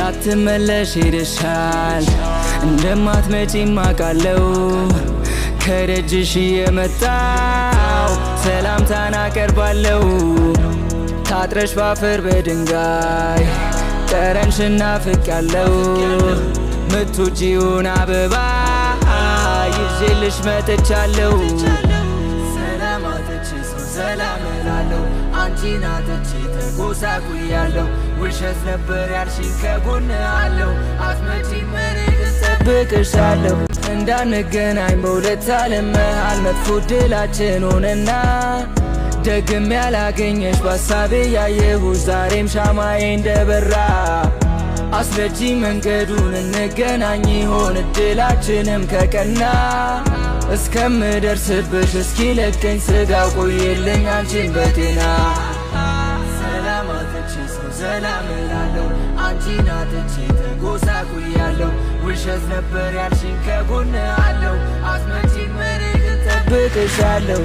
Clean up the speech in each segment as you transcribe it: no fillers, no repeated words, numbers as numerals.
ሳትመለሽ ሄደሻል እንደማትመጪም አውቃለሁ ከደጅሽ የመጣው ሰላምታን አቀርባለሁ ታጥረሽ ባፈር በድንጋይ ጠረንሽን ናፍቄያለሁ ምትወጂውን አበባ ይዤልሽ መጥቻለሁ ሰላም አጥቼ ሰው ሰላም እላለሁ አንቺን አጥቼ ተጎሳቁያለሁ ውሸት ነበር ያልሽኝ ከጎን አለው አትመጪም እኔ ግን እጠብቅሻለሁ እንዳንገናኝ በሁለት ዓለም መሃል መጥፎ ድላችን ሆነና ደግም ያላገኘሽ በሀሳቤ ያየሁሽ ዛሬም ሻማዬ እንደበራ አስረጂ መንገዱን እንገናኝ ይሆን እድላችንም ከቀና እስከምደርስብሽ እስኪለቀኝ ስጋ ቆየልኝ አንቺን በጤና ሰላም አጥቼ ሰው ሰላም እላለሁ አንቺን አጥቼ ተጎሳቁያለሁ ውሸት ነበር ያልሽኝ ከጎን አለው አትመጪም እኔ ግን እጠብቅሻለሁ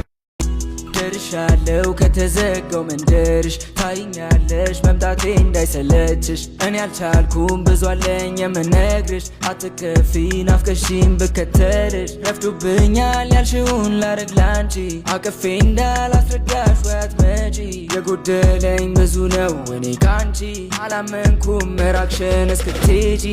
ደርሻለሁ ከተዘጋው መንደርሽ ታይኛለሽ መምጣቴ እንዳይሰለችሽ እኔ አልቻልኩም ብዙ አለኝ የምነግርሽ አትከፊ ናፍቀሽኝ ብከተልሽ ረፍዶብኛል ያልሽውን ላረግ ላንቺ አቅፌ እንዳላስረዳሽ ወይ አትመጪ የጎደለኝ ብዙ ነው እኔ ካንቺ አላመንኩም መራቅሽን እስክትሄጂ